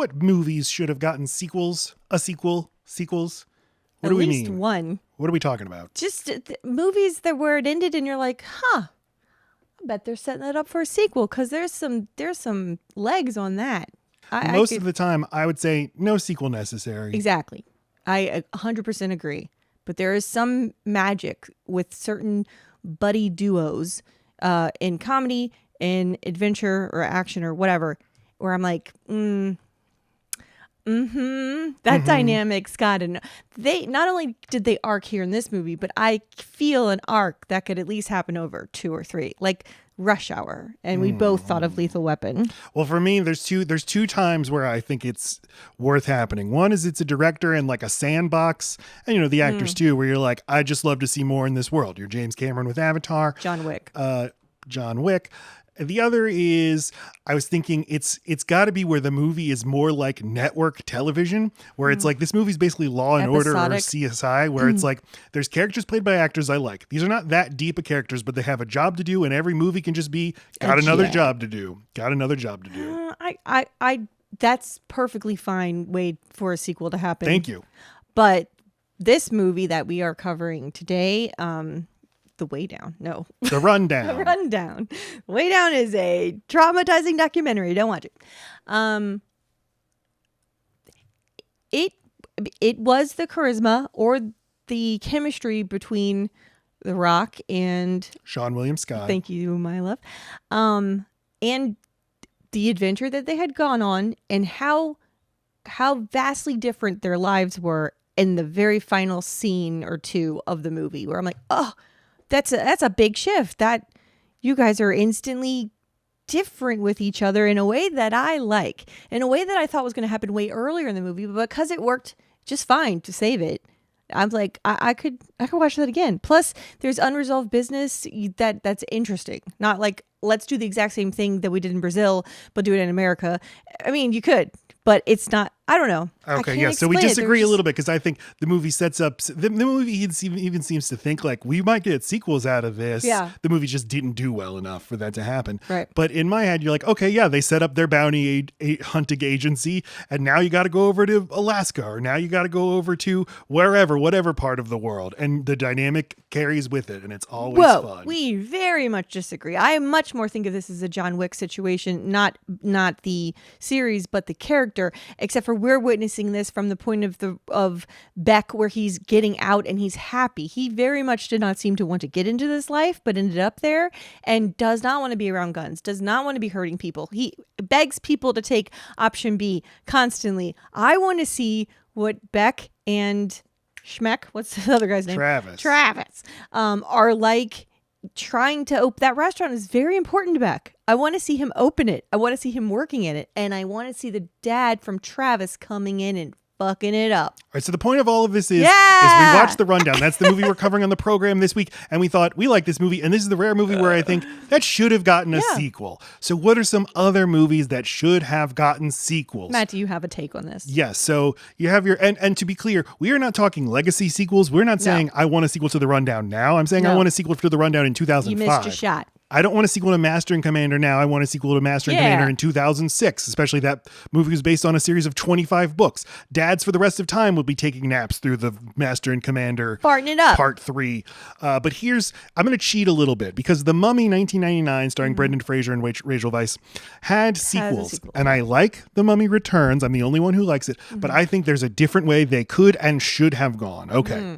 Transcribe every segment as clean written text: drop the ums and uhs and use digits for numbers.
what movies should have gotten sequels? Sequels? What do we mean? At least one. What are we talking about? Just movies that where it ended and you're like, I bet they're setting it up for a sequel because there's some legs on that. Most of the time, I would say no sequel necessary. Exactly. I 100% agree. But there is some magic with certain buddy duos in comedy, in adventure or action or whatever, where I'm like, that dynamic's got to know. They not only did they arc here in this movie, but I feel an arc that could at least happen over 2 or 3, like Rush Hour, and we both thought of Lethal Weapon. Well, for me, there's two times where I think it's worth happening. One is it's a director and like a sandbox, and the actors too, where you're like, I just love to see more in this world. You're James Cameron with Avatar, John Wick. The other is, I was thinking it's got to be where the movie is more like network television, where it's like this movie's basically Law and Order or CSI, where it's like there's characters played by actors I like. These are not that deep of characters, but they have a job to do, and every movie can just be got another job to do. That's perfectly fine way for a sequel to happen. Thank you. But this movie that we are covering today, The Way Down. No. The Rundown. The Rundown. The Way Down is a traumatizing documentary. Don't watch it. It was the charisma or the chemistry between The Rock and Seann William Scott. Thank you, my love. And the adventure that they had gone on and how vastly different their lives were in the very final scene or two of the movie, where I'm like, that's a big shift, that you guys are instantly different with each other in a way that I like, in a way that I thought was going to happen way earlier in the movie, but because it worked just fine to save it, I'm like, I could watch that again. Plus, there's unresolved business that's interesting. Not like, let's do the exact same thing that we did in Brazil, but do it in America. I mean, you could, but it's not. I don't know. Okay, yeah. So we disagree a little bit because I think the movie sets up. The movie even seems to think like we might get sequels out of this. Yeah. The movie just didn't do well enough for that to happen. Right. But in my head, you're like, okay, yeah, they set up their bounty hunting agency, and now you got to go over to Alaska, or now you got to go over to whatever part of the world, and the dynamic carries with it, and it's always fun. We very much disagree. I much more think of this as a John Wick situation, not the series, but the character. Except for we're witnessing this from the point of Beck, where he's getting out and he's happy. He very much did not seem to want to get into this life, but ended up there and does not want to be around guns, does not want to be hurting people. He begs people to take option B constantly. I want to see what Beck and Schmeck, what's the other guy's name? Travis. Are like. Trying to open that restaurant is very important to Beck. I want to see him open it. I want to see him working in it. And I want to see the dad from Travis coming in and fucking it up. All right, so the point of all of this is we watched The Rundown. That's the movie we're covering on the program this week. And we thought, we like this movie. And this is the rare movie where I think that should have gotten a sequel. So what are some other movies that should have gotten sequels? Matt, do you have a take on this? Yes. So you have your, and to be clear, we are not talking legacy sequels. We're not saying I want a sequel to The Rundown now. I'm saying I want a sequel to The Rundown in 2005. You missed your shot. I don't want a sequel to Master and Commander now. I want a sequel to Master and Commander in 2006, especially that movie was based on a series of 25 books. Dads for the rest of time will be taking naps through the Master and Commander farting it up. Part 3. But I'm going to cheat a little bit because The Mummy 1999, starring Brendan Fraser and Rachel Weisz, had sequels. And I like The Mummy Returns. I'm the only one who likes it. But I think there's a different way they could and should have gone. Okay.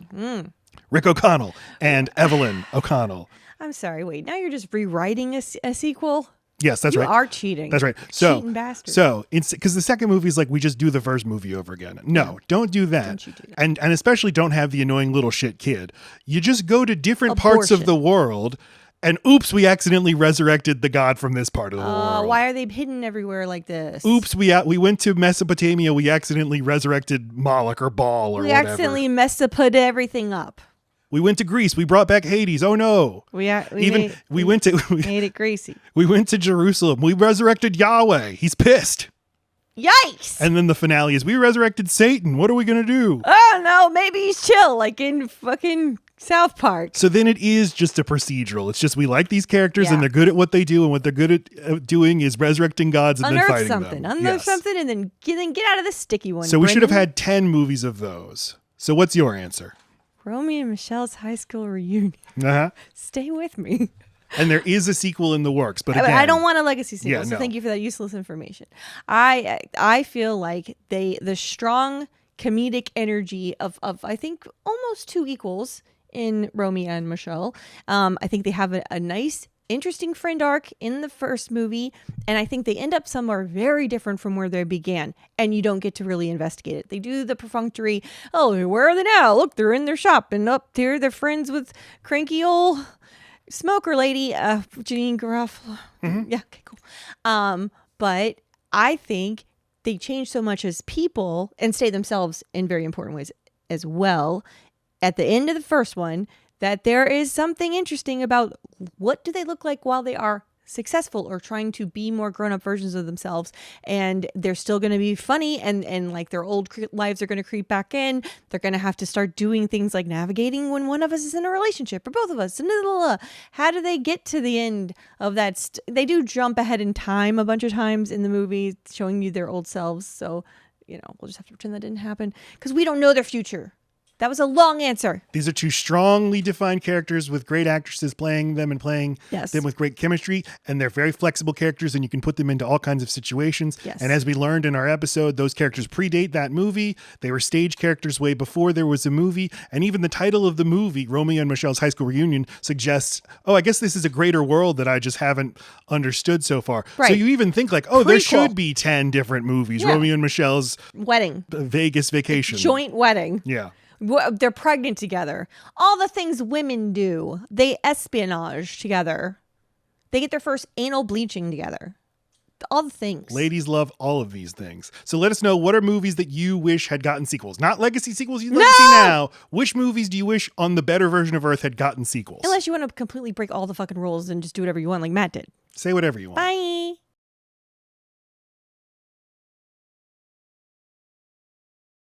Rick O'Connell and Evelyn O'Connell. I'm sorry. Wait, now you're just rewriting a sequel? Yes, that's right. You are cheating. That's right. So, cheating bastard. So, because the second movie is like we just do the first movie over again. No, don't do that. Don't you do that. And especially don't have the annoying little shit kid. You just go to different parts of the world, and oops, we accidentally resurrected the god from this part of the world. Why are they hidden everywhere like this? Oops, we went to Mesopotamia. We accidentally resurrected Moloch or Baal or whatever. We accidentally put everything up. We went to Greece. We brought back Hades. Oh no! We made it greasy. We went to Jerusalem. We resurrected Yahweh. He's pissed. Yikes! And then the finale is, we resurrected Satan. What are we going to do? Oh, no, maybe he's chill, like in fucking South Park. So then it is just a procedural. It's just we like these characters and they're good at what they do, and what they're good at doing is resurrecting gods and then fighting them. Unearth something and then get out of this sticky one. So we should have had 10 movies of those. So what's your answer? Romy and Michele's high school reunion. Uh-huh. Stay with me. And there is a sequel in the works, but again, I don't want a legacy sequel, so thank you for that useless information. I feel like the strong comedic energy of I think almost two equals in Romy and Michele. I think they have a nice, interesting friend arc in the first movie, and I think they end up somewhere very different from where they began, and you don't get to really investigate it. They do the perfunctory, oh, where are they now? Look, they're in their shop, and up there they're friends with cranky old smoker lady, Janine Garofalo. Mm-hmm. Yeah, okay, cool. But I think they change so much as people and stay themselves in very important ways as well. At the end of the first one, that there is something interesting about what do they look like while they are successful or trying to be more grown-up versions of themselves, and they're still going to be funny, and like their old lives are going to creep back in. They're going to have to start doing things like navigating when one of us is in a relationship or both of us. How do they get to the end of that? They do jump ahead in time a bunch of times in the movie, showing you their old selves. So, we'll just have to pretend that didn't happen because we don't know their future. That was a long answer. These are two strongly defined characters with great actresses playing them and playing them with great chemistry. And they're very flexible characters, and you can put them into all kinds of situations. Yes. And as we learned in our episode, those characters predate that movie. They were stage characters way before there was a movie. And even the title of the movie, Romy and Michele's High School Reunion, suggests, I guess this is a greater world that I just haven't understood so far. Right. So you even think like, there should be 10 different movies. Yeah. Romy and Michelle's wedding. Vegas vacation. Joint wedding. Yeah. They're pregnant together. All the things women do. They espionage together. They get their first anal bleaching together. All the things. Ladies love all of these things. So let us know, what are movies that you wish had gotten sequels? Not legacy sequels you'd like to see now. Which movies do you wish on the better version of Earth had gotten sequels? Unless you want to completely break all the fucking rules and just do whatever you want like Matt did. Say whatever you want. Bye.